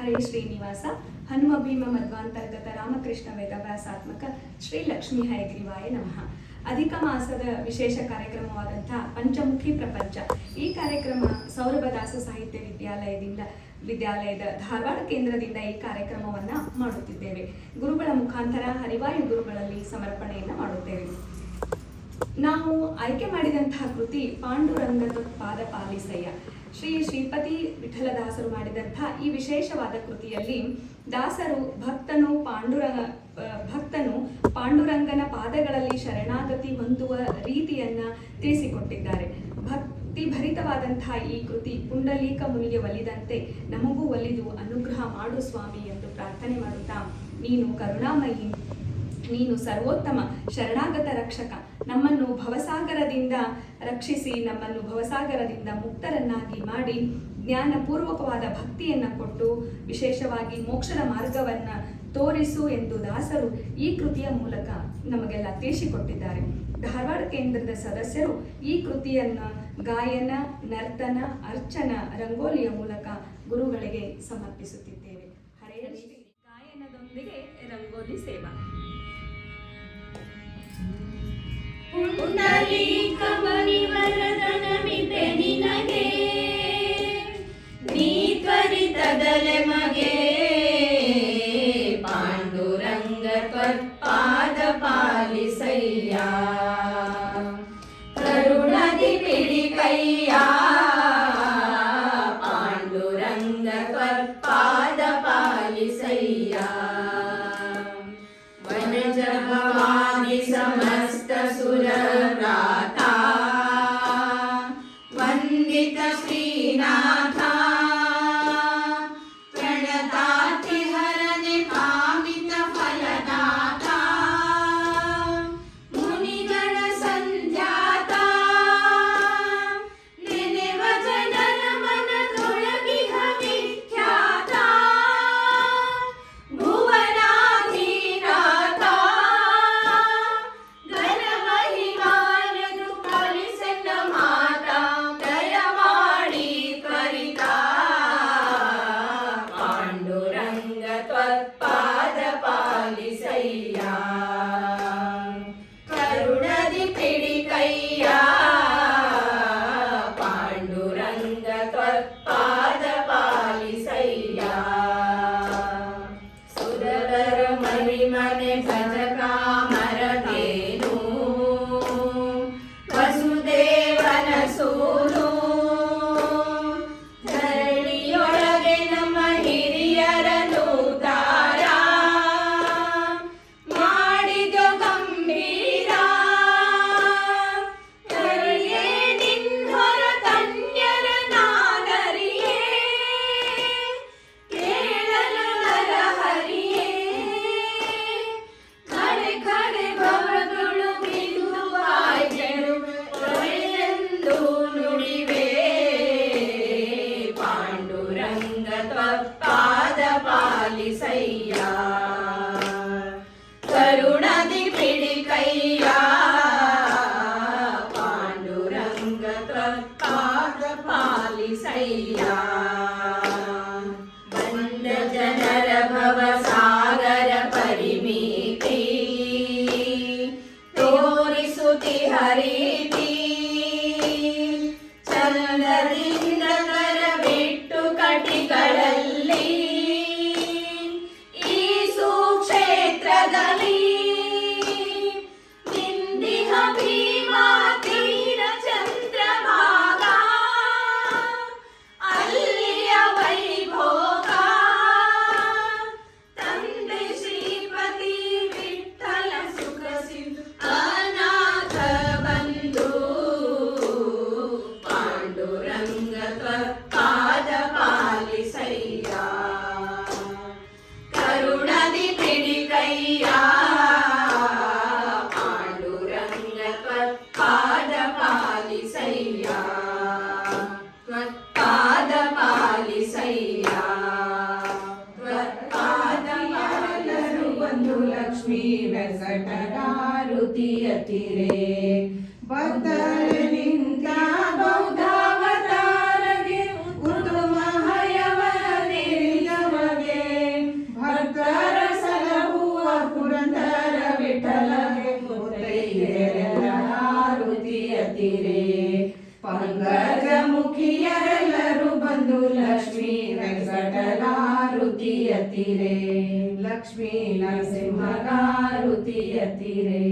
ಹರೇ ಶ್ರೀನಿವಾಸ ಹನುಮ ಭೀಮ ಮಧ್ವಾಂತರ್ಗತ ರಾಮಕೃಷ್ಣ ವೇದವ್ಯಾಸಾತ್ಮಕ ಶ್ರೀ ಲಕ್ಷ್ಮೀ ಹಯಗ್ರೀವಾಯ ನಮಃ. ಅಧಿಕ ಮಾಸದ ವಿಶೇಷ ಕಾರ್ಯಕ್ರಮವಾದಂತಹ ಪಂಚಮುಖಿ ಪ್ರಪಂಚ. ಈ ಕಾರ್ಯಕ್ರಮ ಸೌರಭದಾಸ ಸಾಹಿತ್ಯ ವಿದ್ಯಾಲಯದ ಧಾರವಾಡ ಕೇಂದ್ರದಿಂದ ಈ ಕಾರ್ಯಕ್ರಮವನ್ನು ಮಾಡುತ್ತಿದ್ದೇವೆ. ಗುರುಗಳ ಮುಖಾಂತರ ಹರಿವಾಯು ಗುರುಗಳಲ್ಲಿ ಸಮರ್ಪಣೆಯನ್ನು ಮಾಡುತ್ತೇವೆ. ನಾವು ಆಯ್ಕೆ ಮಾಡಿದಂತಹ ಕೃತಿ ಪಾಂಡುರಂಗದ ಪಾದ ಪಾಲಿಸಯ್ಯ. ಶ್ರೀಪತಿ ವಿಠಲದಾಸರು ಮಾಡಿದಂತಹ ಈ ವಿಶೇಷವಾದ ಕೃತಿಯಲ್ಲಿ ದಾಸರು ಭಕ್ತನು ಪಾಂಡುರಂಗನ ಪಾದಗಳಲ್ಲಿ ಶರಣಾಗತಿ ಹೊಂದುವ ರೀತಿಯನ್ನ ತಿಳಿಸಿಕೊಟ್ಟಿದ್ದಾರೆ. ಭಕ್ತಿ ಭರಿತವಾದಂತಹ ಈ ಕೃತಿ ಪುಂಡಲೀಕ ಮುನಿಗೆ ಒಲಿದಂತೆ ನಮಗೂ ಒಲಿದು ಅನುಗ್ರಹ ಮಾಡು ಸ್ವಾಮಿ ಎಂದು ಪ್ರಾರ್ಥನೆ ಮಾಡುತ್ತಾ, ನೀನು ಕರುಣಾಮಯಿ, ನೀನು ಸರ್ವೋತ್ತಮ ಶರಣಾಗತ ರಕ್ಷಕ, ನಮ್ಮನ್ನು ಭವಸಾಗರದಿಂದ ರಕ್ಷಿಸಿ ನಮ್ಮನ್ನು ಭವಸಾಗರದಿಂದ ಮುಕ್ತರನ್ನಾಗಿ ಮಾಡಿ ಜ್ಞಾನಪೂರ್ವಕವಾದ ಭಕ್ತಿಯನ್ನು ಕೊಟ್ಟು ವಿಶೇಷವಾಗಿ ಮೋಕ್ಷದ ಮಾರ್ಗವನ್ನು ತೋರಿಸು ಎಂದು ದಾಸರು ಈ ಕೃತಿಯ ಮೂಲಕ ನಮಗೆಲ್ಲ ತಿಳಿಸಿಕೊಟ್ಟಿದ್ದಾರೆ. ಧಾರವಾಡ ಕೇಂದ್ರದ ಸದಸ್ಯರು ಈ ಕೃತಿಯನ್ನು ಗಾಯನ, ನರ್ತನ, ಅರ್ಚನ, ರಂಗೋಲಿಯ ಮೂಲಕ ಗುರುಗಳಿಗೆ ಸಮರ್ಪಿಸುತ್ತಿದ್ದೇವೆ. ಹರೇ ಶ್ರೀ. ಗಾಯನದೊಂದಿಗೆ ರಂಗೋಲಿ ಸೇವಾ. ಪುಂಡಲೀಕ ಮಣಿವರದನಮಿತೆ ನಿನಗೆ, ನೀ ತ್ವರಿತದಲೆ ಮಗೆ, ಪಾಂಡುರಂಗ ತ್ವತ್ಪಾದ ಪಾಲಿಸಯ್ಯ, ಕರುಣದಿ ಪಿಡಿ ಕೈಯ, ಪಾಂಡುರಂಗ ತ್ವತ್ಪಾದ ಪಾಲಿಸಯ್ಯ, ವನಜ ಭವಾನಿ ಸಮಸ್ತ ಸುರವ್ರಾತ, ವಂದಿತ ಶ್ರೀನಾಥ, ಪ್ರಣತಾತಿ ಹರನೆ ಕಾಮಿತ ಫಲದಾತ, ಮುನಿಗಣ ಸಂಧ್ಯಾತ, ನೆನೆವ ಜನರ ಮನದೊಳಗಿಹ ವಿಖ್ಯಾತ, ಭುವನಾಧೀನಾಥ, ಕರುಣದಿ ಪಿಡಿ ಕೈಯ, ಪಾಂಡುರಂಗ ತ್ವತ್ಪಾದ ಪಾಲಿಸಯ್ಯ, ಸುರರ ಮರಿಮನೆ ಭಜಕ ಮರತೇನು, ವಸುದೇವನ ಸೂನು, ಧರಣಿಯೊಳಗೆ ನಮ್ಮ ಹಿರಿಯರನು ದಾರ, ಮಾಡಿದೊ ಗಂಭೀರ, ಕರಿಯೇ ನಿನ್ನೊರ ಕನ್ಯರ ನಾನರಿಯೇ, ಕೇಳಲು ನರಹರಿಯೇ, ಕಡೆ ಕಡೆ ಭವಗಳು ಬಿಂದು ಆಯ್ಕೆಳು ಎಂದು ನುಡಿವೆ, ಪಾಂಡುರಂಗ ತ್ವತ್ಪಾದ ಪಾಲಿಸಯ್ಯ, ಕರುಣದಿ ಪಿಡಿ ಕೈಯ, ಪಾಂಡುರಂಗ ತ್ವತ್ಪಾದ ಪಾಲಿಸಯ್ಯ, ಬಂದ ಜನರ ಭವಸಾಗರ ಪರಿಮಿತಿ, ತೋರಿಸುತ್ತಿ ಹರಿತಿ, ಚಂದದಿಂದ ಕರ ಬಿಟ್ಟು ಕಟಿಗಳಲ್ಲಿ, ಈ ಸುಕ್ಷೇತ್ರದಲ್ಲಿ ನಿಂದಿಹ ಭೀಮಾ ತೀರ ಚಂದ್ರಭಾಗ, ಅಲ್ಲಿಯ ವೈಭೋಗ, ತಂದೆ ಶ್ರೀಪತಿ ವಿಠಲ ಸುಖ ಸಿಂಧು ಅನಾಥ ಬಂಧು, ಪಾಂಡುರಂಗ ತ್ವತ್ಪಾದ ಪಾಲಿಸಯ್ಯ, ಕರುಣದಿ ಪಿಡಿ ಕೈಯ, ಪಾಂಡುರಂಗ ತ್ವತ್ಪಾದ ಪಾಲಿಸಯ್ಯ, ತ್ವತ್ಪಾದ ಪಾಲಿಸಯ್ಯ, ತ್ವತ್ಪಾದ ಪಾಲರು ಒಂದು ಲಕ್ಷ್ಮೀ ವೆಂಕಟಗಾರುತಿಯ ತಿರೆ, ಭಕ್ತರಿಂದ ಬೌದ್ಧಾವತಾರಗೆ ಉತ್ತಮ ಹಯವರ ನಿರ್ಗಮ ಎತ್ತಿರೆ ಪಂಕಜ ಮುಖಿಯರೆಲ್ಲರೂ ಬಂದು ಲಕ್ಷ್ಮೀ ವೆಂಕಟಲಾರುತಿ ಎತ್ತಿರೆ ಲಕ್ಷ್ಮೀ ನರಸಿಂಹಗಾರುತಿ ಎತ್ತಿರೆ